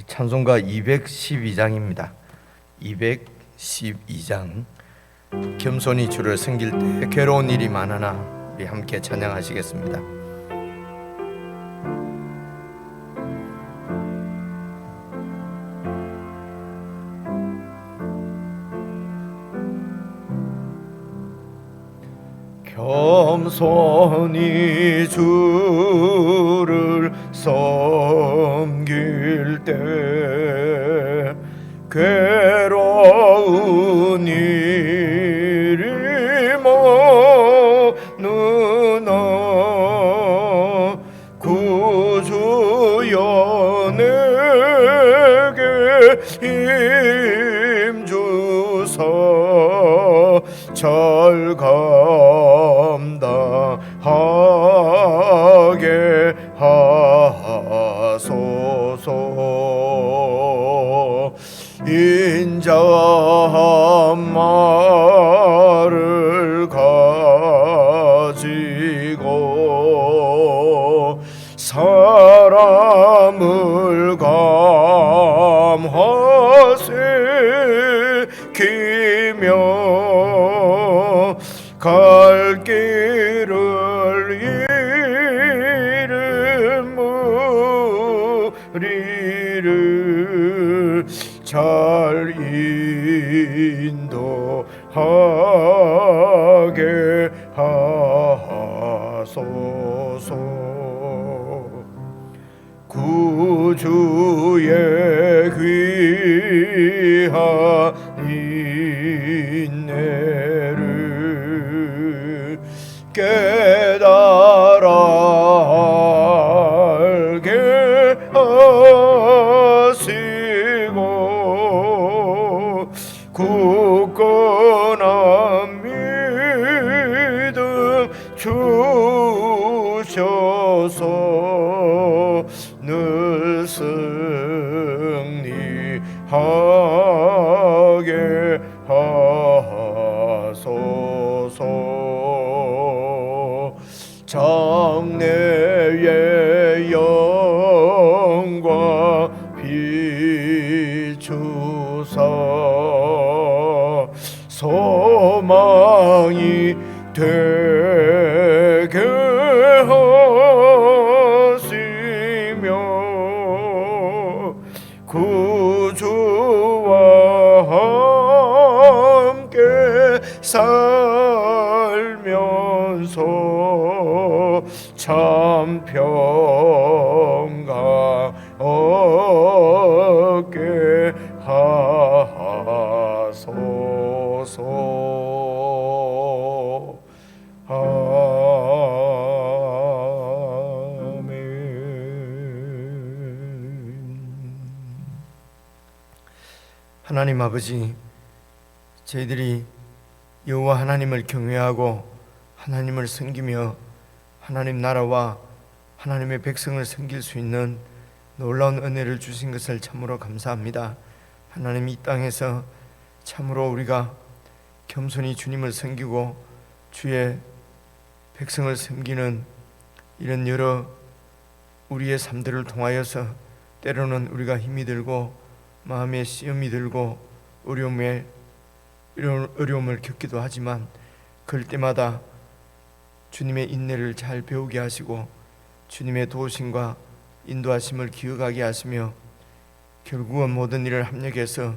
찬송가 212장입니다. 212장. 겸손히 주를 섬길 때 괴로운 일이 많으나 우리 함께 찬양하시겠습니다. 겸손히 주를 섬길 때 괴로운 일이 많으나 구주여 내게 힘 주사 잘 감당하게 하소서. 인자한 말을 가지고 사람을 감화시키며 갈 길을 잃은 무리를 잘 인도하게 하소서. 구주의 귀한 인내를 깨달아 알게 하시고 굳건한 믿음 주셔서 늘 승리하게 하소서. 장래의 영광 비추사 소망이 되게 하시며 구주와 함께 살면서 참 평강 얻게 하소서. 하나님 아버지, 저희들이 여호와 하나님을 경외하고 하나님을 섬기며 하나님 나라와 하나님의 백성을 섬길 수 있는 놀라운 은혜를 주신 것을 참으로 감사합니다. 하나님, 이 땅에서 참으로 우리가 겸손히 주님을 섬기고 주의 백성을 섬기는 이런 여러 우리의 삶들을 통하여서 때로는 우리가 힘이 들고 마음에 시험이 들고 어려움을 겪기도 하지만 그럴 때마다 주님의 인내를 잘 배우게 하시고 주님의 도우심과 인도하심을 기억하게 하시며 결국은 모든 일을 합력해서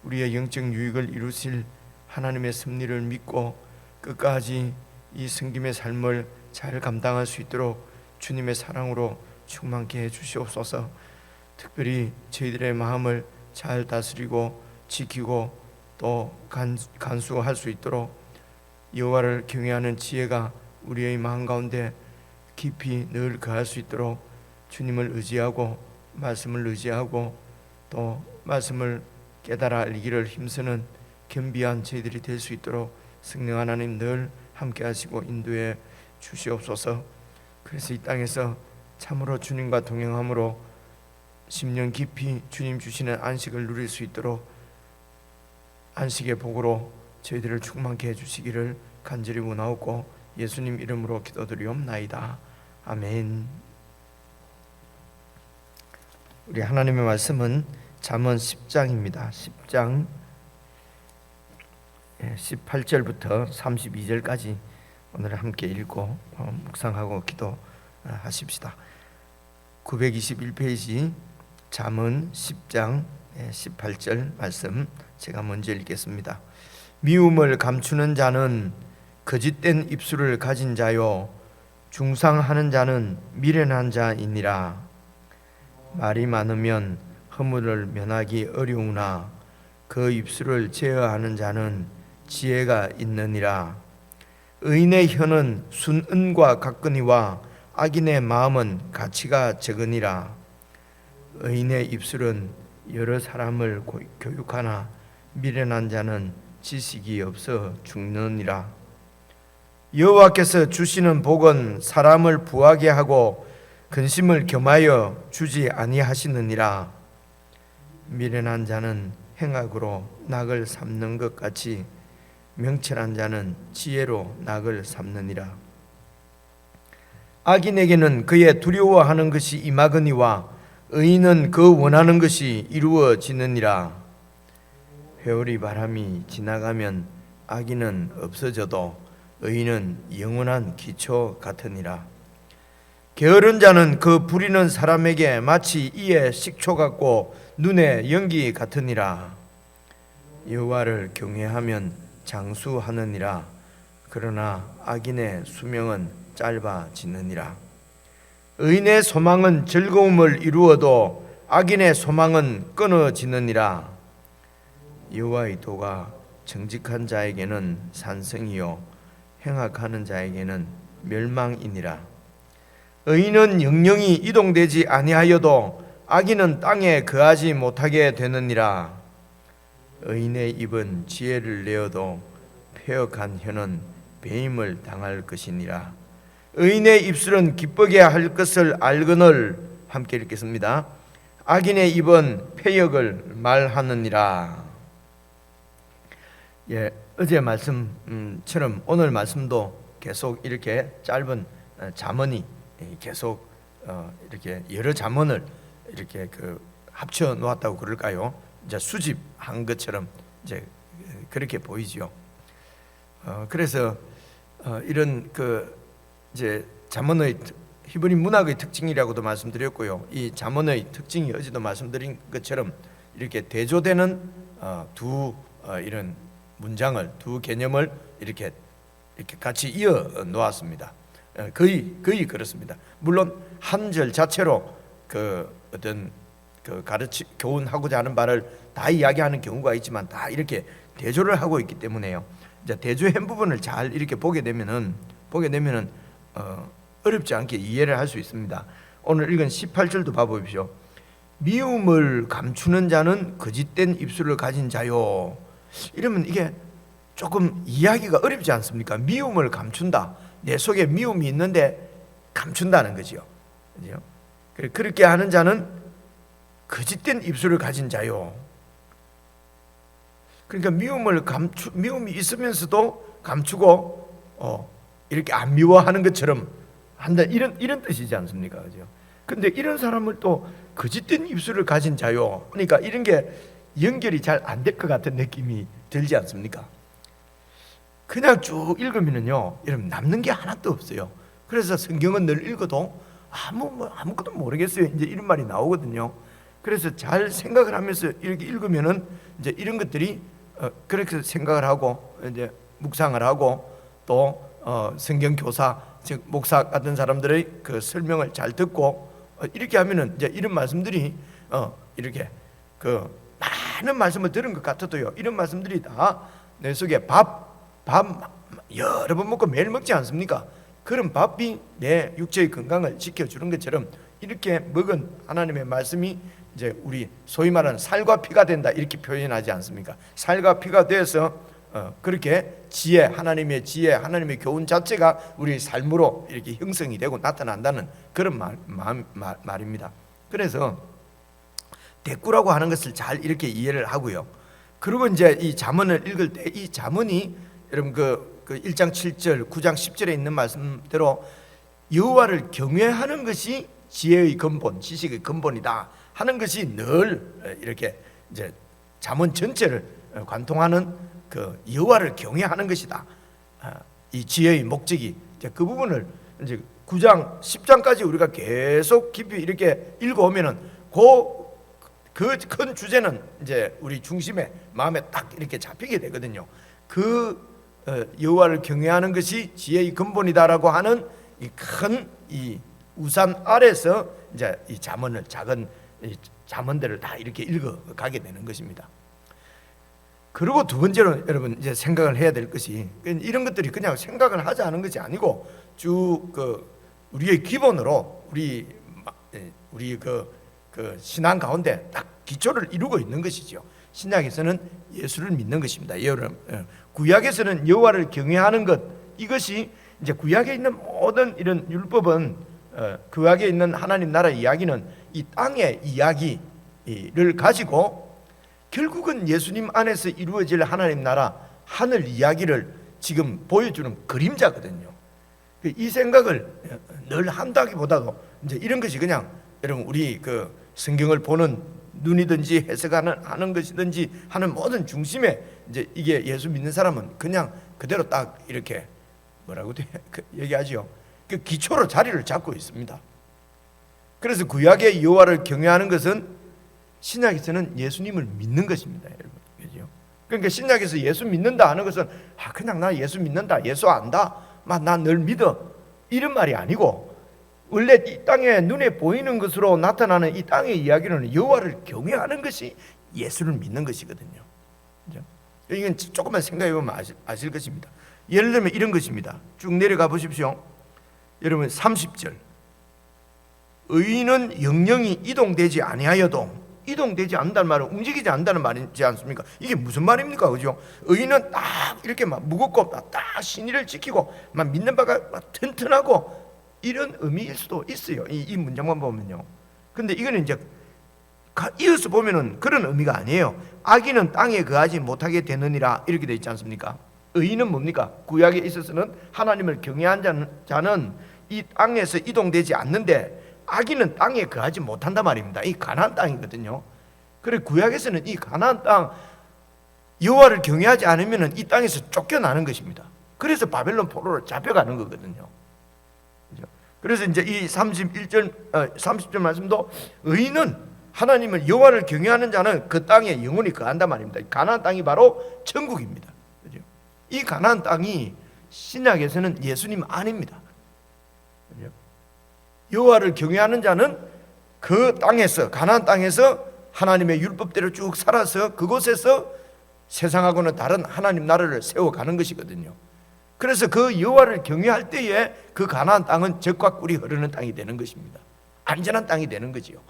우리의 영적 유익을 이루실 하나님의 섭리를 믿고 끝까지 이 섬김의 삶을 잘 감당할 수 있도록 주님의 사랑으로 충만케 해 주시옵소서. 특별히 저희들의 마음을 잘 다스리고 지키고 또 간수할 수 있도록 여호와를 경외하는 지혜가 우리의 마음 가운데 깊이 늘 거할 수 있도록 주님을 의지하고 말씀을 의지하고 또 말씀을 깨달아 알기를 힘쓰는 겸비한 저희들이 될 수 있도록 성령 하나님 늘 함께 하시고 인도해 주시옵소서. 그래서 이 땅에서 참으로 주님과 동행함으로 10년 깊이 주님 주시는 안식을 누릴 수 있도록 안식의 복으로 저희들을 충만케 해주시기를 간절히 원하옵고 예수님 이름으로 기도드리옵나이다. 아멘. 우리 하나님의 말씀은 잠언 10장입니다. 10장 18절부터 32절까지 오늘 함께 읽고 묵상하고 기도하십시다. 921페이지 잠언 10장 18절 말씀 제가 먼저 읽겠습니다. 미움을 감추는 자는 거짓된 입술을 가진 자요 중상하는 자는 미련한 자이니라. 말이 많으면 허물을 면하기 어려우나 그 입술을 제어하는 자는 지혜가 있느니라. 의인의 혀는 순은과 같거니와 악인의 마음은 가치가 적으니라. 의인의 입술은 여러 사람을 교육하나 미련한 자는 지식이 없어 죽느니라. 여호와께서 주시는 복은 사람을 부하게 하고 근심을 겸하여 주지 아니하시느니라. 미련한 자는 행악으로 낙을 삼는 것 같이 명철한 자는 지혜로 낙을 삼느니라. 악인에게는 그의 두려워하는 것이 임하거니와 의인은 그 원하는 것이 이루어지느니라. 회오리 바람이 지나가면 악인은 없어져도 의인은 영원한 기초 같으니라. 게으른 자는 그 부리는 사람에게 마치 이에 식초 같고 눈에 연기 같으니라. 여호와를 경외하면 장수하느니라. 그러나 악인의 수명은 짧아지느니라. 의인의 소망은 즐거움을 이루어도 악인의 소망은 끊어지느니라. 여호와의 도가 정직한 자에게는 산성이요 행악하는 자에게는 멸망이니라. 의인은 영영이 이동되지 아니하여도 악인은 땅에 거하지 못하게 되느니라. 의인의 입은 지혜를 내어도 패역한 혀는 배임을 당할 것이니라. 의인의 입술은 기쁘게 할 것을 알거늘. 함께 읽겠습니다. 악인의 입은 패역을 말하느니라. 어제 말씀처럼 오늘 말씀도 계속 이렇게 짧은 잠언이 계속 이렇게 여러 잠언을 이렇게 합쳐 놓았다고 그럴까요? 이제 수집한 것처럼 이제 그렇게 보이지요. 그래서 이런 이제 잠언의 히브리 문학의 특징이라고도 말씀드렸고요. 이 잠언의 특징이 어제도 말씀드린 것처럼 이렇게 대조되는 이런 문장을 두 개념을 이렇게 같이 이어 놓았습니다. 거의 그렇습니다. 물론 한 절 자체로 어떤 교훈하고자 하는 바를 다 이야기하는 경우가 있지만 다 이렇게 대조를 하고 있기 때문에요. 이제 대조한 부분을 잘 이렇게 보게 되면은 어렵지 않게 이해를 할 수 있습니다. 오늘 읽은 18절도 봐보십시오. 미움을 감추는 자는 거짓된 입술을 가진 자요. 이러면 이게 조금 이해하기가 어렵지 않습니까? 미움을 감춘다. 내 속에 미움이 있는데 감춘다는 거지요. 그렇게 하는 자는 거짓된 입술을 가진 자요. 그러니까 미움이 있으면서도 감추고 이렇게 안 미워하는 것처럼 한다, 이런 뜻이지 않습니까? 그죠? 근데 이런 사람을 또 거짓된 입술을 가진 자요. 그러니까 이런 게 연결이 잘 안 될 것 같은 느낌이 들지 않습니까? 그냥 쭉 읽으면요, 여러분 남는 게 하나도 없어요. 그래서 성경은 늘 읽어도 아무것도 모르겠어요. 이제 이런 말이 나오거든요. 그래서 잘 생각을 하면서 이렇게 읽으면은 이제 이런 것들이 그렇게 생각을 하고 이제 묵상을 하고 또 성경 교사, 즉 목사 같은 사람들의 그 설명을 잘 듣고 이렇게 하면은 이제 이런 말씀들이 이렇게 많은 말씀을 들은 것 같아도요, 이런 말씀들이 다 내 속에 밥 여러 번 먹고 매일 먹지 않습니까? 그런 밥이 내 육체의 건강을 지켜주는 것처럼 이렇게 먹은 하나님의 말씀이 이제 우리 소위 말하는 살과 피가 된다, 이렇게 표현하지 않습니까? 살과 피가 돼서 그렇게 하나님의 지혜, 하나님의 교훈 자체가 우리 삶으로 이렇게 형성이 되고 나타난다는 그런 말입니다. 그래서 대꾸라고 하는 것을 잘 이렇게 이해를 하고요. 그리고 이제 이 잠언을 읽을 때 이 잠언이 여러분 그 1장 7절, 9장 10절에 있는 말씀대로 여호와를 경외하는 것이 지혜의 근본, 지식의 근본이다 하는 것이 늘 이렇게 이제 잠언 전체를 관통하는 그 여호와를 경외하는 것이다. 이 지혜의 목적이 이제 그 부분을 이제 9장 10장까지 우리가 계속 깊이 이렇게 읽어오면은 그 큰 주제는 이제 우리 중심에 마음에 딱 이렇게 잡히게 되거든요. 그 여호와를 경외하는 것이 지혜의 근본이다라고 하는 이 큰 이 우산 아래서 이제 이 잠언을 작은 이 잠언들을 다 이렇게 읽어가게 되는 것입니다. 그리고 두 번째로 여러분 이제 생각을 해야 될 것이 이런 것들이 그냥 생각을 하지 않은 것이 아니고 쭉 우리의 기본으로 우리 그 신앙 가운데 딱 기초를 이루고 있는 것이죠. 신약에서는 예수를 믿는 것입니다. 구약에서는 여호와를 경외하는 것, 이것이 이제 구약에 있는 모든 이런 율법은 구약에 있는 하나님 나라 이야기는 이 땅의 이야기를 가지고 결국은 예수님 안에서 이루어질 하나님 나라 하늘 이야기를 지금 보여주는 그림자거든요. 이 생각을 늘 한다기보다도 이제 이런 것이 그냥 여러분 우리 그 성경을 보는 눈이든지 해석하는 것이든지 하는 모든 중심에 이제 이게 예수 믿는 사람은 그냥 그대로 딱 이렇게 뭐라고 얘기하죠. 그 기초로 자리를 잡고 있습니다. 그래서 구약의 여호와를 경외하는 것은 신약에서는 예수님을 믿는 것입니다, 여러분. 그죠? 그러니까 신약에서 예수 믿는다 하는 것은 그냥 나 예수 믿는다, 예수 안다, 나 늘 믿어, 이런 말이 아니고 원래 이 땅에 눈에 보이는 것으로 나타나는 이 땅의 이야기는 여호와를 경외하는 것이 예수를 믿는 것이거든요. 그죠? 이건 조금만 생각해 보면 아실 것입니다. 예를 들면 이런 것입니다. 쭉 내려가 보십시오. 여러분 30절, 의인은 영영이 이동되지 아니하여도, 이동되지 않는다는 말은 움직이지 않는다는 말이지 않습니까? 이게 무슨 말입니까? 그죠? 의인은 딱 이렇게 막 무겁고 딱 신의를 지키고 막 믿는 바가 막 튼튼하고 이런 의미일 수도 있어요. 이 문장만 보면요. 근데 이거는 이제 이어서 보면은 그런 의미가 아니에요. 악인은 땅에 거하지 못하게 되느니라 이렇게 되어 있지 않습니까? 의인은 뭡니까? 구약에 있어서는 하나님을 경외한 자는 이 땅에서 이동되지 않는데 악인은 땅에 거하지 못한단 말입니다. 이 가나안 땅이거든요. 그래 구약에서는 이 가나안 땅 여호와를 경외하지 않으면 이 땅에서 쫓겨나는 것입니다. 그래서 바벨론 포로로 잡혀가는 거거든요. 그래서 이제 이 30절 말씀도 의인은 하나님을 여호와를 경외하는 자는 그 땅에 영원히 거한단 말입니다. 가나안 땅이 바로 천국입니다. 그죠? 이 가나안 땅이 신약에서는 예수님 아닙니다. 그죠? 여호와를 경외하는 자는 그 땅에서, 가나안 땅에서 하나님의 율법대로 쭉 살아서 그곳에서 세상하고는 다른 하나님 나라를 세워가는 것이거든요. 그래서 그 여호와를 경외할 때에 그 가나안 땅은 젖과 꿀이 흐르는 땅이 되는 것입니다. 안전한 땅이 되는 거지요.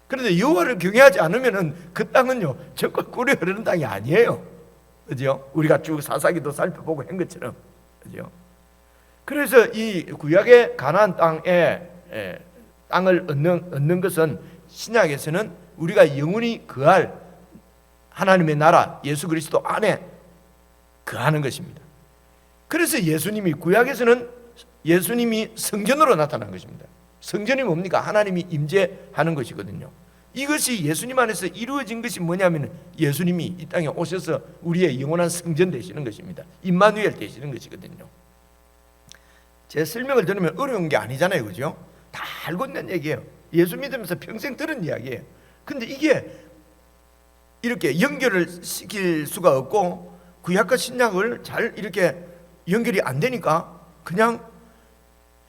그런데 여호와를 경외하지 않으면은 그 땅은요 젖과 꿀이 흐르는 땅이 아니에요. 그죠? 우리가 쭉 사사기도 살펴보고 한 것처럼. 그죠? 그래서 이 구약의 가나안 땅을 얻는 것은 신약에서는 우리가 영원히 거할 하나님의 나라 예수 그리스도 안에 거하는 것입니다. 그래서 예수님이 구약에서는 예수님이 성전으로 나타난 것입니다. 성전이 뭡니까? 하나님이 임재하는 것이거든요. 이것이 예수님 안에서 이루어진 것이 뭐냐면 예수님이 이 땅에 오셔서 우리의 영원한 성전 되시는 것입니다. 임마누엘 되시는 것이거든요. 제 설명을 들으면 어려운 게 아니잖아요, 그죠? 다 알고 있는 얘기예요. 예수 믿으면서 평생 들은 이야기예요. 근데 이게 이렇게 연결을 시킬 수가 없고 구약과 신약을 잘 이렇게 연결이 안 되니까 그냥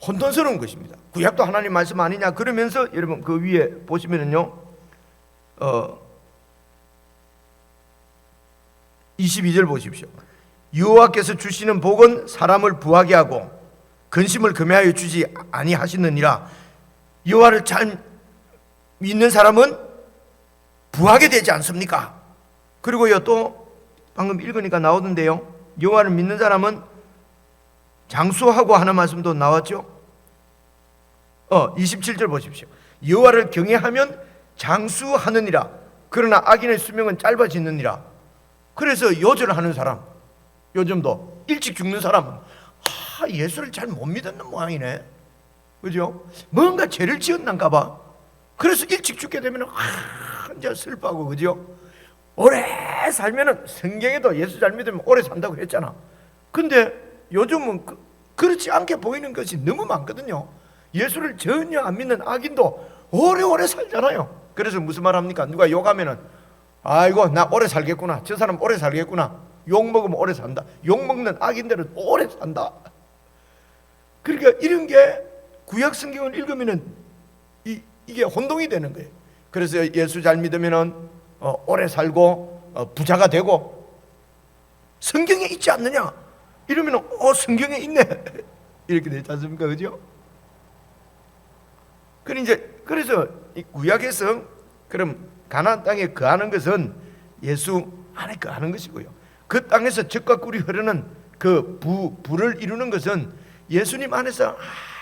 혼돈스러운 것입니다. 구약도 하나님 말씀 아니냐 그러면서 여러분 그 위에 보시면은요 22절 보십시오. 여호와께서 주시는 복은 사람을 부하게 하고 근심을 금해하여 주지 아니하시느니라. 여호와를 잘 믿는 사람은 부하게 되지 않습니까? 그리고요 또 방금 읽으니까 나오던데요, 여호와를 믿는 사람은 장수하고 하는 말씀도 나왔죠. 27절 보십시오. 여호와를 경외하면 장수하느니라. 그러나 악인의 수명은 짧아지느니라. 그래서 요절하는 사람, 요즘도 일찍 죽는 사람은 예수를 잘 못 믿었는 모양이네. 그죠? 뭔가 죄를 지었는가 봐. 그래서 일찍 죽게 되면 이제 슬퍼하고, 그죠? 오래 살면은, 성경에도 예수 잘 믿으면 오래 산다고 했잖아. 근데 요즘은 그렇지 않게 보이는 것이 너무 많거든요. 예수를 전혀 안 믿는 악인도 오래오래 살잖아요. 그래서 무슨 말 합니까? 누가 욕하면은 아이고 나 오래 살겠구나, 저 사람 오래 살겠구나, 욕 먹으면 오래 산다, 욕 먹는 악인들은 오래 산다. 그러니까 이런 게 구약 성경을 읽으면은 이게 혼동이 되는 거예요. 그래서 예수 잘 믿으면은 오래 살고 부자가 되고, 성경에 있지 않느냐 이러면은 성경에 있네 이렇게 되지 않습니까? 그죠? 그래서 이 구약에서 그럼 가나안 땅에 거하는 것은 예수 안에 거하는 것이고요, 그 땅에서 젖과 꿀이 흐르는 그 부를 이루는 것은 예수님 안에서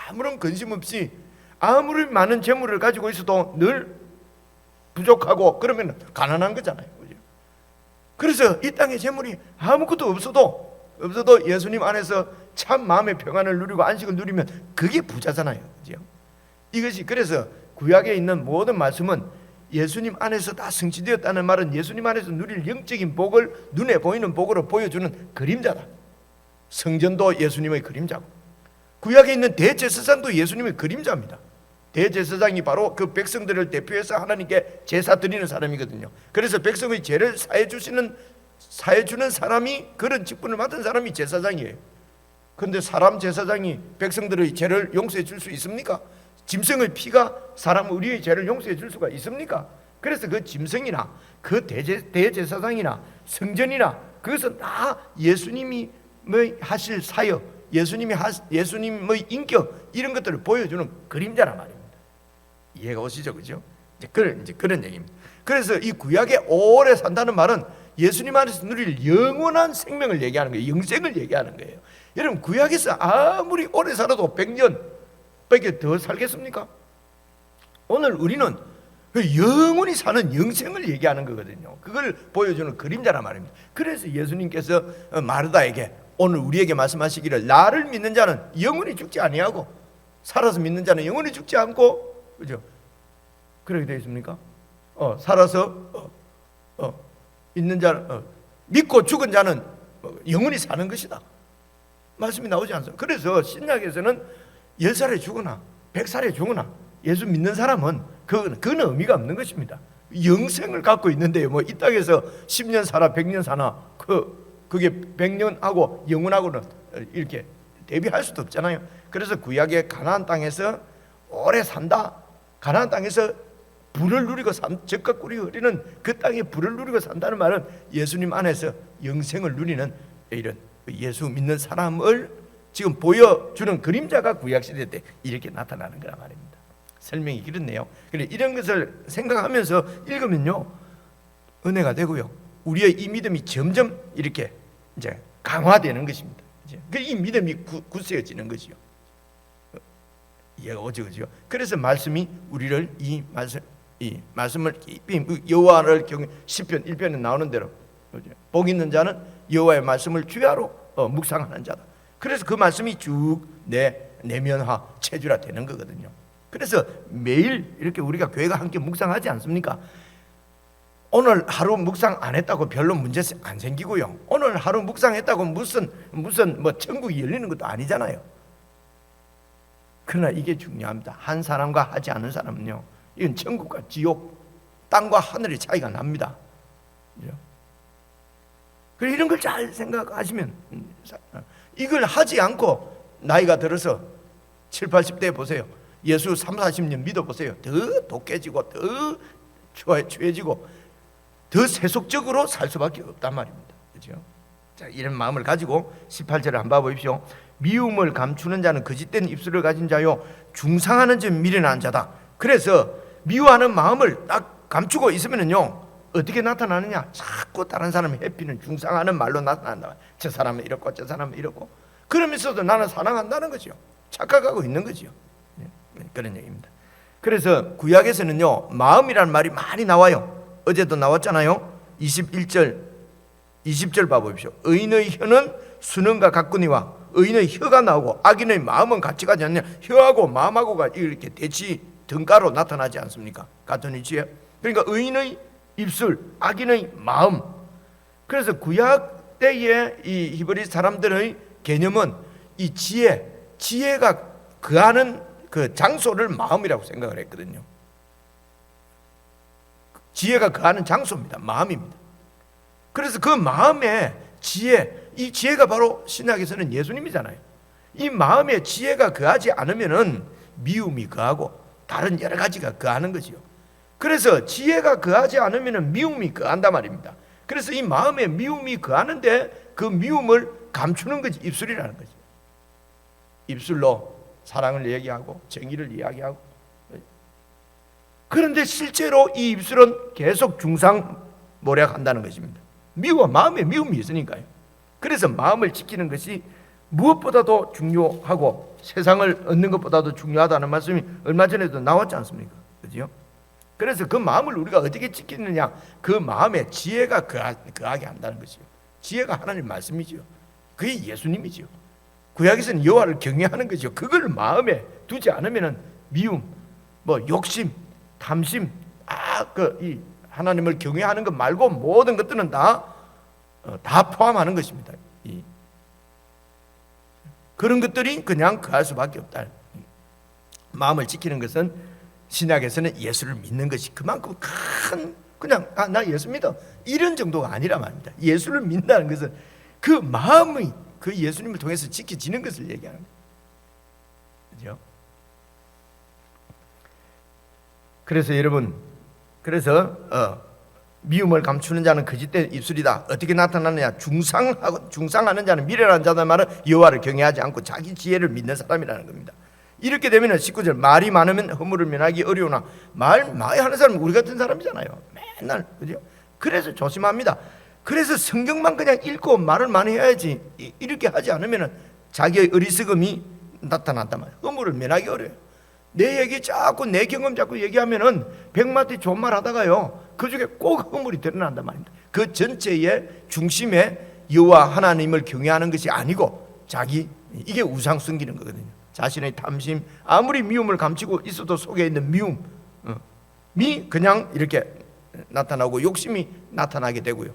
아무런 근심 없이 아무리 많은 재물을 가지고 있어도 늘 부족하고 그러면 가난한 거잖아요. 그죠? 그래서 이 땅에 재물이 아무것도 없어도 예수님 안에서 참 마음의 평안을 누리고 안식을 누리면 그게 부자잖아요. 그죠? 이것이, 그래서 구약에 있는 모든 말씀은 예수님 안에서 다 성취되었다는 말은 예수님 안에서 누릴 영적인 복을 눈에 보이는 복으로 보여주는 그림자다. 성전도 예수님의 그림자고, 구약에 있는 대제사장도 예수님의 그림자입니다. 대제사장이 바로 그 백성들을 대표해서 하나님께 제사 드리는 사람이거든요. 그래서 백성의 죄를 사해주는 사람이, 그런 직분을 맡은 사람이 제사장이에요. 그런데 사람 제사장이 백성들의 죄를 용서해 줄 수 있습니까? 짐승의 피가 사람 우리의 죄를 용서해 줄 수가 있습니까? 그래서 그 짐승이나 그 대제사장이나 성전이나 그것은 다 예수님이 하실 사역, 예수님의 인격, 이런 것들을 보여주는 그림자란 말입니다. 이해가 오시죠? 그죠? 이제 그런 얘기입니다. 그래서 이 구약에 오래 산다는 말은 예수님 안에서 누릴 영원한 생명을 얘기하는 거예요. 영생을 얘기하는 거예요. 여러분, 구약에서 아무리 오래 살아도 100년밖에 더 살겠습니까? 오늘 우리는 영원히 사는 영생을 얘기하는 거거든요. 그걸 보여주는 그림자란 말입니다. 그래서 예수님께서 마르다에게 오늘 우리에게 말씀하시기를, 나를 믿는 자는 영원히 죽지 아니하고 살아서 믿는 자는 영원히 죽지 않고, 그죠? 그렇게 되어 있습니까? 살아서 있는 자는 믿고 죽은 자는 영원히 사는 것이다. 말씀이 나오지 않습니까? 그래서 신약에서는 10살에 죽으나 100살에 죽으나 예수 믿는 사람은 그건 의미가 없는 것입니다. 영생을 갖고 있는데요, 뭐 이 땅에서 10년 살아 100년 사나 그게 100년하고 영원하고는 이렇게 대비할 수도 없잖아요. 그래서 구약의 가나안 땅에서 오래 산다, 가나안 땅에서 부를 누리고 젖과 꿀이 흐르는 그 땅에 부를 누리고 산다는 말은 예수님 안에서 영생을 누리는 이런 예수 믿는 사람을 지금 보여주는 그림자가 구약시대 때 이렇게 나타나는 거란 말입니다. 설명이 그렇네요. 그래, 이런 것을 생각하면서 읽으면요, 은혜가 되고요, 우리의 이 믿음이 점점 이렇게 이제 강화되는 것입니다. 이 믿음이 굳세어지는 것이요. 이해가 오죠, 그죠? 그래서 말씀이 우리를 이 말씀을 깊이, 여호와를 경외, 시편 1편에 나오는 대로, 복 있는 자는 여호와의 말씀을 주야로 묵상하는 자다. 그래서 그 말씀이 쭉 내면화, 체주라 되는 거거든요. 그래서 매일 이렇게 우리가 교회가 함께 묵상하지 않습니까? 오늘 하루 묵상 안 했다고 별로 문제 안 생기고요, 오늘 하루 묵상했다고 무슨 뭐 천국이 열리는 것도 아니잖아요. 그러나 이게 중요합니다. 한 사람과 하지 않은 사람은요, 이건 천국과 지옥, 땅과 하늘의 차이가 납니다. 그래서 이런 걸 잘 생각하시면, 이걸 하지 않고 나이가 들어서 7, 80대 보세요. 예수 3, 40년 믿어보세요. 더 독해지고 더 추해지고 더 세속적으로 살 수밖에 없단 말입니다. 그렇죠? 자, 이런 마음을 가지고 18절을 한번 봐보십시오. 미움을 감추는 자는 거짓된 입술을 가진 자요, 중상하는 점 미련한 자다. 그래서 미워하는 마음을 딱 감추고 있으면요, 어떻게 나타나느냐? 자꾸 다른 사람의 해피는 중상하는 말로 나타난다. 저 사람은 이렇고 저 사람은 이렇고. 그러면서도 나는 사랑한다는 거죠. 착각하고 있는 거죠. 그런 얘기입니다. 그래서 구약에서는요, 마음이라는 말이 많이 나와요. 어제도 나왔잖아요. 20절 봐보십시오. 의인의 혀는 순응과 같거니와 의인의 혀가 나오고 악인의 마음은 같이 가지 않느냐. 혀하고 마음하고가 이렇게 등가로 나타나지 않습니까? 같은 위치에. 그러니까 의인의 입술, 악인의 마음. 그래서 구약 때의 이 히브리 사람들의 개념은 이 지혜가 거하는 그 장소를 마음이라고 생각을 했거든요. 지혜가 거하는 장소입니다. 마음입니다. 그래서 그 마음의 이 지혜가 바로 신약에서는 예수님이잖아요. 이 마음에 지혜가 거하지 않으면은 미움이 거하고 다른 여러 가지가 거하는 거지요. 그래서 지혜가 거하지 않으면은 미움이 거한단 말입니다. 그래서 이 마음에 미움이 거하는데 그 미움을 감추는 것이 입술이라는 거죠. 입술로 사랑을 얘기하고 정의를 이야기하고. 그런데 실제로 이 입술은 계속 중상모략한다는 것입니다. 마음에 미움이 있으니까요. 그래서 마음을 지키는 것이 무엇보다도 중요하고 세상을 얻는 것보다도 중요하다는 말씀이 얼마 전에도 나왔지 않습니까? 그죠? 그래서 그 마음을 우리가 어떻게 지키느냐, 그 마음에 지혜가 거하게 한다는 것이요. 지혜가 하나님 말씀이지요. 그게 예수님이지요. 구약에서는 여호와를 경외하는 거죠. 그걸 마음에 두지 않으면은 미움, 욕심, 탐심, 이 하나님을 경외하는 것 말고 모든 것들은 다 포함하는 것입니다. 그런 것들이 그냥 거할 수밖에 없다. 마음을 지키는 것은 신약에서는 예수를 믿는 것이 그만큼 큰, 그냥 나 예수 믿어 이런 정도가 아니라 말입니다. 예수를 믿는다는 것은 그 마음이 그 예수님을 통해서 지켜지는 것을 얘기하는 거예요. 그렇죠? 그래서 여러분, 미움을 감추는 자는 거짓된 입술이다. 어떻게 나타나느냐? 중상하는 자는 미련한 자다 말은 여호와를 경외하지 않고 자기 지혜를 믿는 사람이라는 겁니다. 이렇게 되면 19절, 말이 많으면 허물을 면하기 어려우나 말 많이 하는 사람은 우리 같은 사람이잖아요. 맨날, 그죠? 그래서 조심합니다. 그래서 성경만 그냥 읽고 말을 많이 해야지, 이렇게 하지 않으면 자기의 어리석음이 나타난단 말이에요. 허물을 면하기 어려워요. 내 얘기 자꾸, 내 경험 자꾸 얘기하면은 100마디 좋은 말 하다가요, 그 중에 꼭 허물이 드러난단 말입니다. 그 전체의 중심에 여호와 하나님을 경외하는 것이 아니고 이게 우상 숨기는 거거든요. 자신의 탐심, 아무리 미움을 감추고 있어도 속에 있는 미움이 그냥 이렇게 나타나고 욕심이 나타나게 되고요.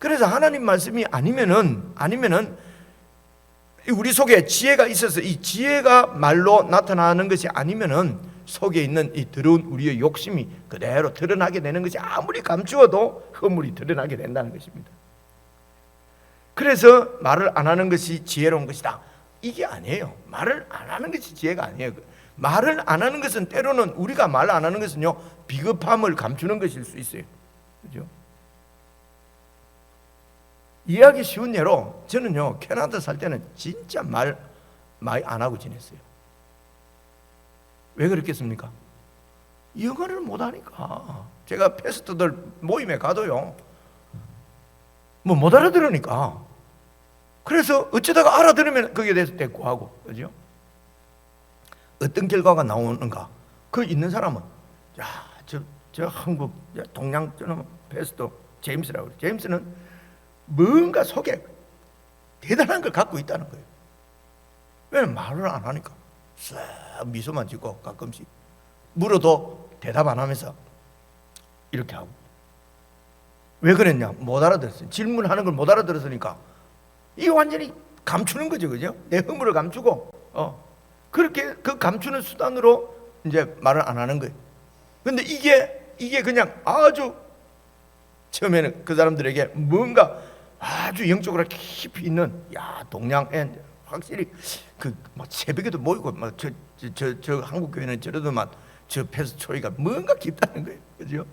그래서 하나님 말씀이 아니면은 우리 속에 지혜가 있어서 이 지혜가 말로 나타나는 것이 아니면은 속에 있는 이 더러운 우리의 욕심이 그대로 드러나게 되는 것이 아무리 감추어도 허물이 드러나게 된다는 것입니다. 그래서 말을 안 하는 것이 지혜로운 것이다. 이게 아니에요. 말을 안 하는 것이 지혜가 아니에요. 말을 안 하는 것은 때로는 우리가 말 안 하는 것은요, 비겁함을 감추는 것일 수 있어요. 그죠? 이해하기 쉬운 예로 저는요, 캐나다 살 때는 진짜 말 많이 안 하고 지냈어요. 왜 그랬겠습니까? 영어를 못하니까. 제가 패스터들 모임에 가도요, 못 알아들으니까. 그래서 어쩌다가 알아들으면 거기에 대해서 대꾸하고, 그죠? 어떤 결과가 나오는가? 그 있는 사람은, 저 한국 동양 저놈 패스터 제임스라고 그래요. 제임스는 뭔가 속에 대단한 걸 갖고 있다는 거예요. 왜냐면 말을 안 하니까 싹 미소만 짓고 가끔씩 물어도 대답 안 하면서 이렇게 하고. 왜 그랬냐? 못 알아들었어요. 질문하는 걸 못 알아들었으니까. 이게 완전히 감추는 거죠, 그죠? 내 허물을 감추고, 그렇게 그 감추는 수단으로 이제 말을 안 하는 거예요. 근데 이게 그냥 아주 처음에는 그 사람들에게 뭔가 아주 영적으로 깊이 있는, 동양에 확실히 새벽에도 모이고, 저 한국 교회는 저래도 저 패스 초이가 뭔가 깊다는 거예요, 그죠?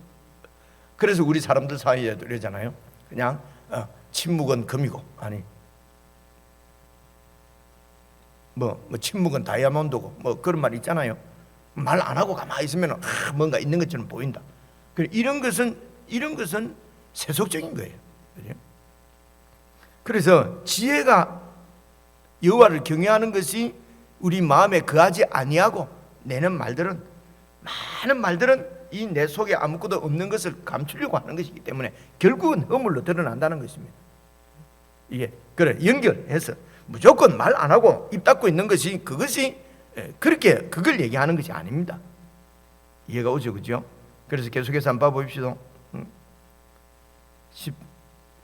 그래서 우리 사람들 사이에도 이러잖아요. 그냥 침묵은 금이고, 침묵은 다이아몬드고, 그런 말 있잖아요. 말 안 하고 가만히 있으면 뭔가 있는 것처럼 보인다. 이런 것은 세속적인 거예요. 그죠? 그래서 지혜가 여호와를 경외하는 것이 우리 마음에 거하지 아니하고 내는 말들은, 많은 말들은 이 내 속에 아무것도 없는 것을 감추려고 하는 것이기 때문에 결국은 허물로 드러난다는 것입니다. 이게 연결해서 무조건 말 안 하고 입 닫고 있는 것이, 그것이 그렇게 그걸 얘기하는 것이 아닙니다. 이해가 오죠, 그죠? 그래서 계속해서 한번 봐봅시다.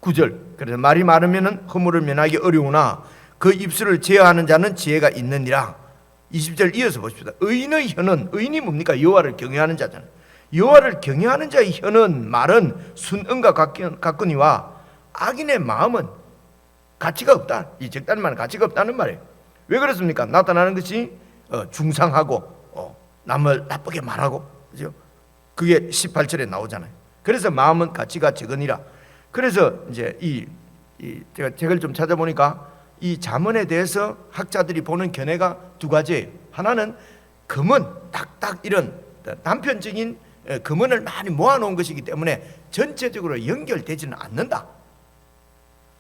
19절. 그래서 말이 많으면 허물을 면하기 어려우나 그 입술을 제어하는 자는 지혜가 있느니라. 20절 이어서 보십시다. 의인의 혀는, 의인이 뭡니까? 여호와를 경외하는 자잖아요. 여호와를 경외하는 자의 혀는 말은 순응과 같거니와 악인의 마음은 가치가 없다. 이 적다는 말은 가치가 없다는 말이에요. 왜 그렇습니까? 나타나는 것이 중상하고 남을 나쁘게 말하고, 그죠? 그게 18절에 나오잖아요. 그래서 마음은 가치가 적으니라. 그래서 이제 제가 책을 좀 찾아보니까 이 잠언에 대해서 학자들이 보는 견해가 두 가지예요. 하나는 금은 딱딱 이런 단편적인 금은을 많이 모아놓은 것이기 때문에 전체적으로 연결되지는 않는다.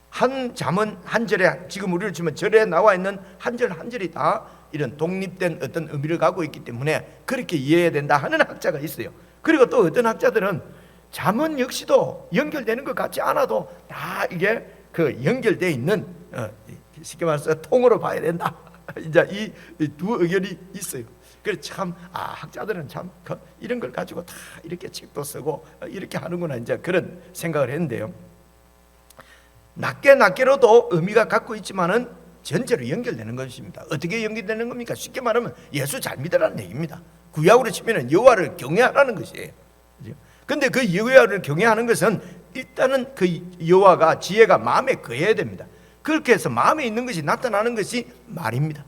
한 잠언 한 절에, 지금 우리를 치면 절에 나와 있는 한 절 한 절이 다 이런 독립된 어떤 의미를 갖고 있기 때문에 그렇게 이해해야 된다 하는 학자가 있어요. 그리고 또 어떤 학자들은 잠언 역시도 연결되는 것 같지 않아도 다 이게 그 연결되어 있는, 쉽게 말해서 통으로 봐야 된다. 이제 이 두 의견이 있어요. 그래서 참 학자들은 참 이런 걸 가지고 다 이렇게 책도 쓰고 이렇게 하는구나, 이제 그런 생각을 했는데요. 낮게로도 의미가 갖고 있지만은 전체로 연결되는 것입니다. 어떻게 연결되는 겁니까? 쉽게 말하면 예수 잘 믿으라는 얘기입니다. 구약으로 치면은 여호와를 경외하라는 것이에요. 그런데 그 여호와를 경외하는 것은 일단은 그 여호와가 지혜가 마음에 거해야 됩니다. 그렇게 해서 마음에 있는 것이 나타나는 것이 말입니다.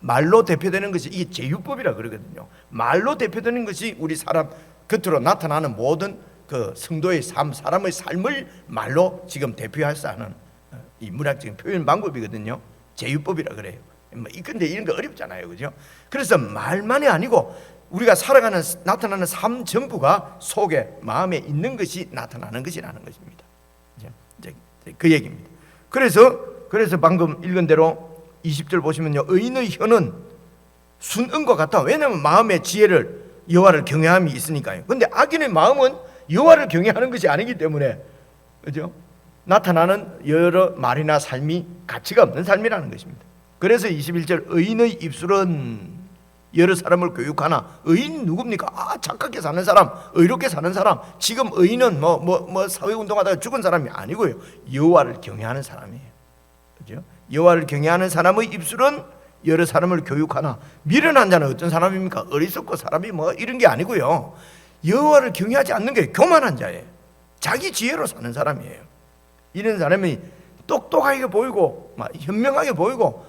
말로 대표되는 것이, 이게 제유법이라 그러거든요. 말로 대표되는 것이 우리 사람 겉으로 나타나는 모든 그 성도의 삶, 사람의 삶을 말로 지금 대표할 수 하는 이 문학적인 표현 방법이거든요. 제유법이라 그래요. 근데 이런 거 어렵잖아요, 그죠? 그래서 말만이 아니고 우리가 살아가는, 나타나는 삶 전부가 속에, 마음에 있는 것이 나타나는 것이라는 것입니다. 이제 그 얘기입니다. 그래서 방금 읽은 대로 20절 보시면요, 의인의 혀는 순응과 같아. 왜냐하면 마음의 지혜를, 여호와를 경외함이 있으니까요. 근데 악인의 마음은 여호와를 경외하는 것이 아니기 때문에, 그죠? 나타나는 여러 말이나 삶이 가치가 없는 삶이라는 것입니다. 그래서 21절 의인의 입술은 여러 사람을 교육하나. 의인 누굽니까? 착하게 사는 사람, 의롭게 사는 사람. 지금 의인은 뭐 사회운동하다가 죽은 사람이 아니고요, 여호와를 경외하는 사람이에요. 그죠? 여호와를 경외하는 사람의 입술은 여러 사람을 교육하나. 미련한 자는 어떤 사람입니까? 어리석고 사람이 뭐 이런 게 아니고요, 여호와를 경외하지 않는 게 교만한 자예요. 자기 지혜로 사는 사람이에요. 이런 사람이 똑똑하게 보이고 현명하게 보이고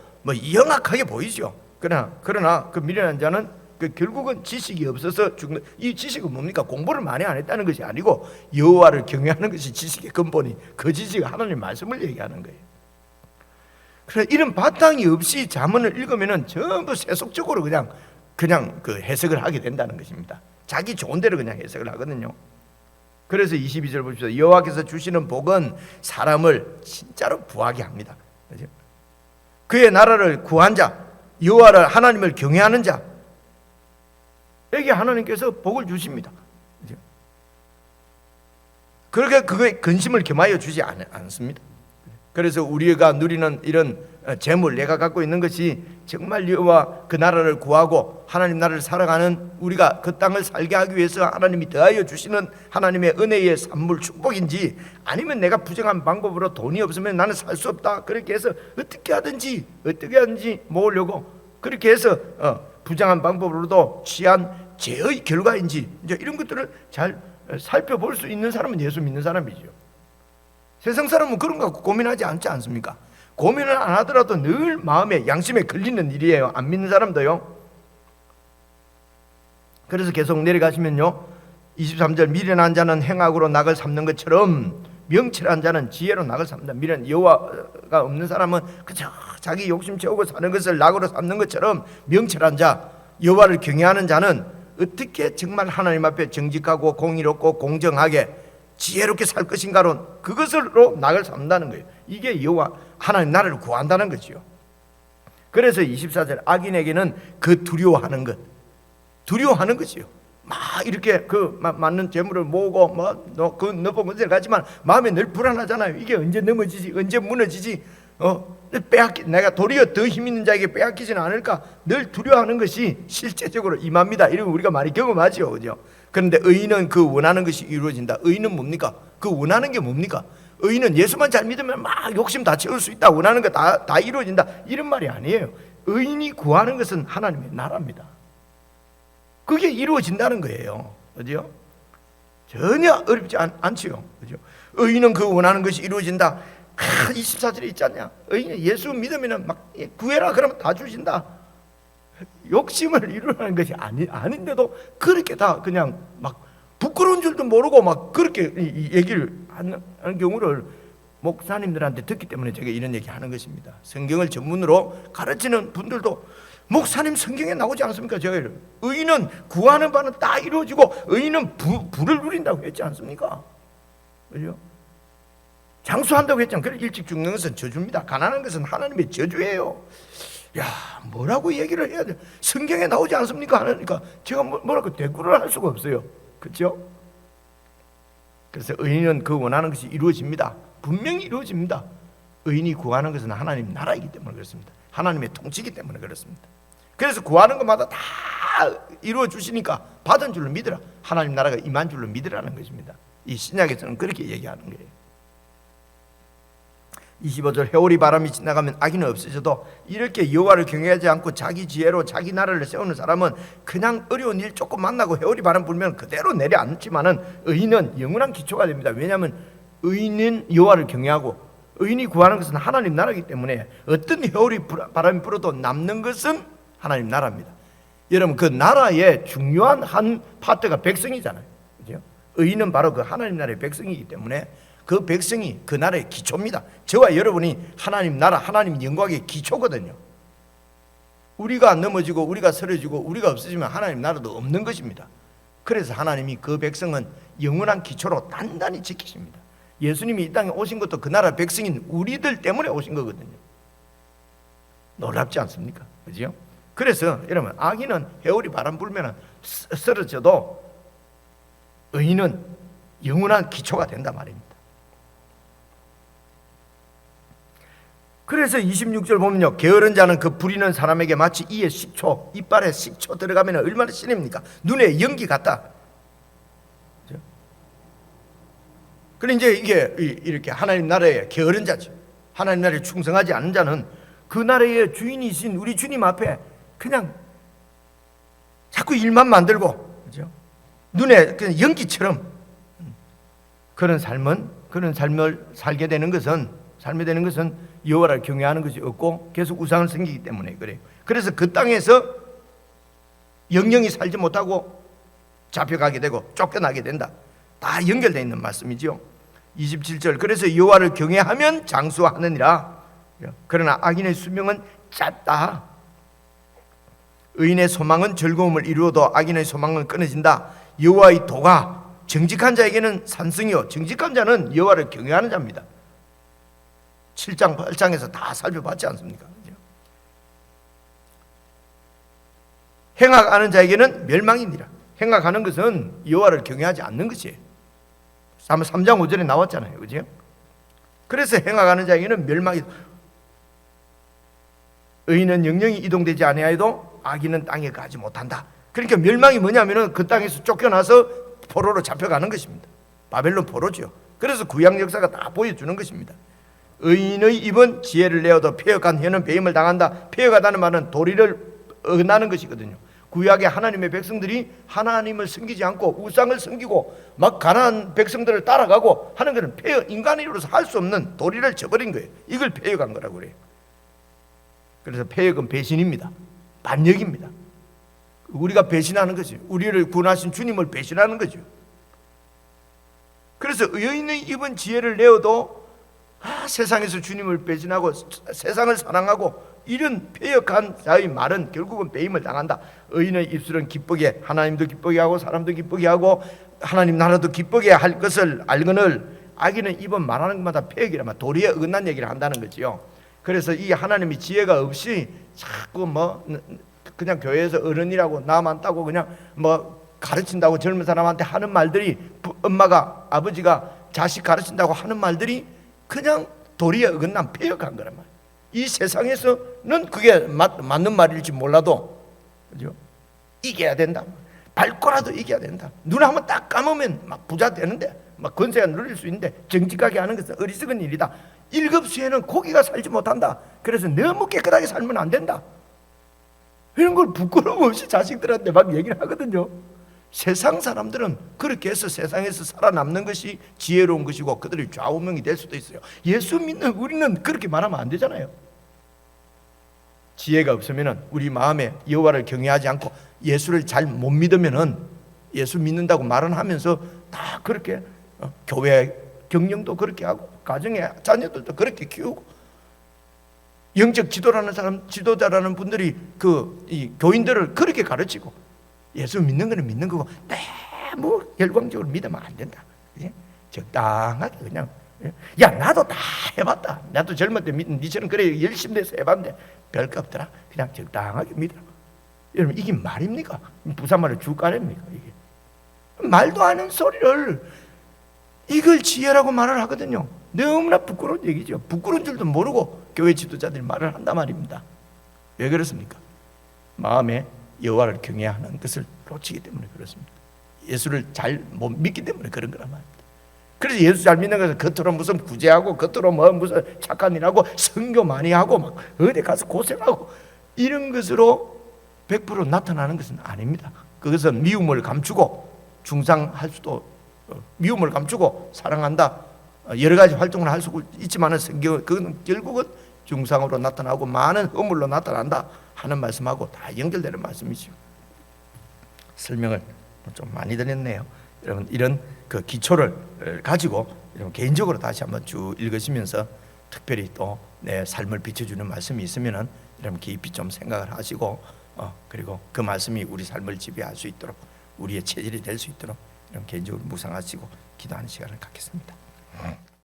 영악하게 보이죠. 그러나 그 미련한 자는 결국은 지식이 없어서 죽는. 이 지식은 뭡니까? 공부를 많이 안 했다는 것이 아니고 여호와를 경외하는 것이 지식의 근본이, 그 지식은 하나님의 말씀을 얘기하는 거예요. 그래서 이런 바탕이 없이 잠언을 읽으면은 전부 세속적으로 그냥 그 해석을 하게 된다는 것입니다. 자기 좋은 대로 그냥 해석을 하거든요. 그래서 22절 보십시오. 여호와께서 주시는 복은 사람을 진짜로 부하게 합니다. 그렇죠? 그의 나라를 구한 자, 여호와를, 하나님을 경외하는 자에게 하나님께서 복을 주십니다. 그렇죠? 그렇게 그거에 근심을 겸하여 주지 않습니다. 그래서 우리가 누리는 이런 재물, 내가 갖고 있는 것이 정말 여호와 그 나라를 구하고 하나님 나라를 살아가는, 우리가 그 땅을 살게 하기 위해서 하나님이 더하여 주시는 하나님의 은혜의 산물 축복인지, 아니면 내가 부정한 방법으로 돈이 없으면 나는 살 수 없다, 그렇게 해서 어떻게 하든지 모으려고 그렇게 해서 부정한 방법으로도 취한 죄의 결과인지, 이제 이런 것들을 잘 살펴볼 수 있는 사람은 예수 믿는 사람이죠. 세상 사람은 그런 거 갖고 고민하지 않지 않습니까? 고민을 안 하더라도 늘 마음에, 양심에 걸리는 일이에요. 안 믿는 사람도요. 그래서 계속 내려가시면요, 23절 미련한 자는 행악으로 낙을 삼는 것처럼 명철한 자는 지혜로 낙을 삼는다. 미련, 여호와가 없는 사람은 그저 자기 욕심 채우고 사는 것을 낙으로 삼는 것처럼 명철한 자, 여호와를 경외하는 자는 어떻게 정말 하나님 앞에 정직하고 공의롭고 공정하게 지혜롭게 살 것인가로, 그것으로 낙을 삼는다는 거예요. 이게 여호와 하나님 나라를 구한다는 거죠. 그래서 24절 악인에게는 그 두려워하는 것이요. 막 이렇게 맞는 재물을 모으고 그 높은 곳에 가지만 마음에 늘 불안하잖아요. 이게 언제 넘어지지, 언제 무너지지, 내가 도리어 더 힘 있는 자에게 빼앗기지는 않을까 늘 두려워하는 것이 실제적으로 임합니다. 이런 거 우리가 많이 경험하죠, 그죠? 그런데 의인은 그 원하는 것이 이루어진다. 의인은 뭡니까? 그 원하는 게 뭡니까? 의인은 예수만 잘 믿으면 막 욕심 다 채울 수 있다. 원하는 거 다 이루어진다. 이런 말이 아니에요. 의인이 구하는 것은 하나님의 나라입니다. 그게 이루어진다는 거예요. 그죠? 전혀 어렵지 않지요. 그죠? 의인은 그 원하는 것이 이루어진다. 24절에 있지 않냐? 의인은 예수 믿으면 막 구해라 그러면 다 주신다. 욕심을 이루라는 것이 아닌데도 그렇게 다 그냥 막 부끄러운 줄도 모르고 막 그렇게 얘기를 하는 경우를 목사님들한테 듣기 때문에 제가 이런 얘기 하는 것입니다. 성경을 전문으로 가르치는 분들도 목사님 성경에 나오지 않습니까? 제가 의인은 구하는 바는 다 이루어지고 의인은 부를 누린다고 했지 않습니까? 그죠? 장수한다고 했잖아요. 그래 일찍 죽는 것은 저주입니다. 가난한 것은 하나님의 저주예요. 야, 뭐라고 얘기를 해야 돼? 성경에 나오지 않습니까? 하니까 제가 뭐라고 대꾸를 할 수가 없어요. 그렇죠? 그래서 의인은 그 원하는 것이 이루어집니다. 분명히 이루어집니다. 의인이 구하는 것은 하나님 나라이기 때문에 그렇습니다. 하나님의 통치이기 때문에 그렇습니다. 그래서 구하는 것마다 다 이루어 주시니까 받은 줄로 믿으라. 하나님 나라가 임한 줄로 믿으라는 것입니다. 이 신약에서는 그렇게 얘기하는 거예요. 25절 해오리 바람이 지나가면 악인은 없어져도 이렇게 여호와를 경외하지 않고 자기 지혜로 자기 나라를 세우는 사람은 그냥 어려운 일 조금 만나고 해오리 바람 불면 그대로 내려앉지만은 의인은 영원한 기초가 됩니다. 왜냐하면 의인은 여호와를 경외하고 의인이 구하는 것은 하나님 나라이기 때문에 어떤 해오리 바람이 불어도 남는 것은 하나님 나라입니다. 여러분 그 나라의 중요한 한 파트가 백성이잖아요. 그죠? 의인은 바로 그 하나님 나라의 백성이기 때문에 그 백성이 그 나라의 기초입니다. 저와 여러분이 하나님 나라, 하나님 영광의 기초거든요. 우리가 넘어지고 우리가 쓰러지고 우리가 없어지면 하나님 나라도 없는 것입니다. 그래서 하나님이 그 백성은 영원한 기초로 단단히 지키십니다. 예수님이 이 땅에 오신 것도 그 나라 백성인 우리들 때문에 오신 거거든요. 놀랍지 않습니까? 그죠? 그래서 여러분 악인은 해오리 바람 불면 쓰러져도 의인은 영원한 기초가 된다 말입니다. 그래서 26절 보면요, 게으른 자는 그 부리는 사람에게 마치 이에 식초, 이빨에 식초 들어가면 얼마나 신입니까? 눈에 연기 같다. 그렇죠? 그래 이제 이게 이렇게 하나님 나라의 게으른 자죠. 하나님 나라에 충성하지 않은 자는 그 나라의 주인이신 우리 주님 앞에 그냥 자꾸 일만 만들고, 그렇죠? 눈에 그냥 연기처럼 그런 삶을 살게 되는 것은 여호와를 경외하는 것이 없고 계속 우상을 섬기기 때문에 그래요. 그래서 그 땅에서 영영이 살지 못하고 잡혀가게 되고 쫓겨나게 된다. 다 연결되어 있는 말씀이죠. 27절 그래서 여호와를 경외하면 장수하느니라. 그러나 악인의 수명은 짧다. 의인의 소망은 즐거움을 이루어도 악인의 소망은 끊어진다. 여호와의 도가 정직한 자에게는 산성이요 정직한 자는 여호와를 경외하는 자입니다. 7장 8장에서 다 살펴봤지 않습니까? 행악하는 자에게는 멸망이니라. 행악하는 것은 여호와를 경외하지 않는 것이에요. 3장 5절에 나왔잖아요. 그죠? 그래서 행악하는 자에게는 멸망이. 의인은 영영이 이동되지 아니하여도 악인은 땅에 가지 못한다. 그러니까 멸망이 뭐냐면은 그 땅에서 쫓겨나서 포로로 잡혀가는 것입니다. 바벨론 포로죠. 그래서 구약 역사가 다 보여주는 것입니다. 의인의 입은 지혜를 내어도 폐역한 혀는 배임을 당한다. 폐역하다는 말은 도리를 어긋나는 것이거든요. 구약의 하나님의 백성들이 하나님을 섬기지 않고 우상을 섬기고 막 가난한 백성들을 따라가고 하는 것은 폐역, 인간으로서 할 수 없는 도리를 저버린 거예요. 이걸 폐역한 거라고 그래요. 그래서 폐역은 배신입니다. 반역입니다. 우리가 배신하는 거죠. 우리를 구원하신 주님을 배신하는 거죠. 그래서 의인의 입은 지혜를 내어도 세상에서 주님을 배신하고 세상을 사랑하고 이런 폐역한 자의 말은 결국은 배임을 당한다. 의인의 입술은 기쁘게 하나님도 기쁘게 하고 사람도 기쁘게 하고 하나님 나라도 기쁘게 할 것을 알거늘 악인은 입은 말하는 것마다 폐역이라면 도리에 어긋난 얘기를 한다는 거지요. 그래서 이 하나님이 지혜가 없이 자꾸 그냥 교회에서 어른이라고 남 안 따고 그냥 가르친다고 젊은 사람한테 하는 말들이 엄마가 아버지가 자식 가르친다고 하는 말들이 그냥 도리에 어긋난 폐역한 거란 말이에요. 이 세상에서는 그게 맞는 말일지 몰라도, 그죠? 이겨야 된다. 밟고라도 이겨야 된다. 눈 한번 딱 감으면 막 부자 되는데, 막 권세가 누릴 수 있는데 정직하게 하는 것은 어리석은 일이다. 1급수에는 고기가 살지 못한다. 그래서 너무 깨끗하게 살면 안 된다. 이런 걸 부끄러움 없이 자식들한테 막 얘기를 하거든요. 세상 사람들은 그렇게 해서 세상에서 살아남는 것이 지혜로운 것이고 그들이 좌우명이 될 수도 있어요. 예수 믿는 우리는 그렇게 말하면 안 되잖아요. 지혜가 없으면 우리 마음에 여호와를 경외하지 않고 예수를 잘 못 믿으면은 예수 믿는다고 말은 하면서 다 그렇게 교회 경영도 그렇게 하고 가정에 자녀들도 그렇게 키우고 영적 지도라는 사람, 지도자라는 분들이 이 교인들을 그렇게 가르치고 예수 믿는 거는 믿는 거고 너무 열광적으로 믿으면 안 된다. 그치? 적당하게 그냥, 야 나도 다 해봤다. 나도 젊을 때 믿는 니처럼 그래 열심히 해서 해봤는데 별거 없더라. 그냥 적당하게 믿어라. 여러분 이게 말입니까? 부산말로 주가래입니까? 이게 말도 안 하는 소리를 이걸 지혜라고 말을 하거든요. 너무나 부끄러운 얘기죠. 부끄러운 줄도 모르고 교회 지도자들이 말을 한단 말입니다. 왜 그렇습니까? 마음에 여호와를 경외하는 것을 놓치기 때문에 그렇습니다. 예수를 잘 못 믿기 때문에 그런 거란 말입니다. 그래서 예수 잘 믿는 것은 겉으로 무슨 구제하고 겉으로 뭐 무슨 착한 일하고 선교 많이 하고 막 어디 가서 고생하고 이런 것으로 100% 나타나는 것은 아닙니다. 그것은 미움을 감추고 중상할 수도, 미움을 감추고 사랑한다, 여러 가지 활동을 할 수 있지만은 그건 결국은 중상으로 나타나고 많은 허물로 나타난다 하는 말씀하고 다 연결되는 말씀이죠. 설명을 좀 많이 드렸네요. 여러분 이런 그 기초를 가지고 여러분 개인적으로 다시 한번 쭉 읽으시면서 특별히 또 내 삶을 비춰주는 말씀이 있으면은 여러분 깊이 좀 생각을 하시고 그리고 그 말씀이 우리 삶을 지배할 수 있도록 우리의 체질이 될 수 있도록 여러분 개인적으로 묵상하시고 기도하는 시간을 갖겠습니다.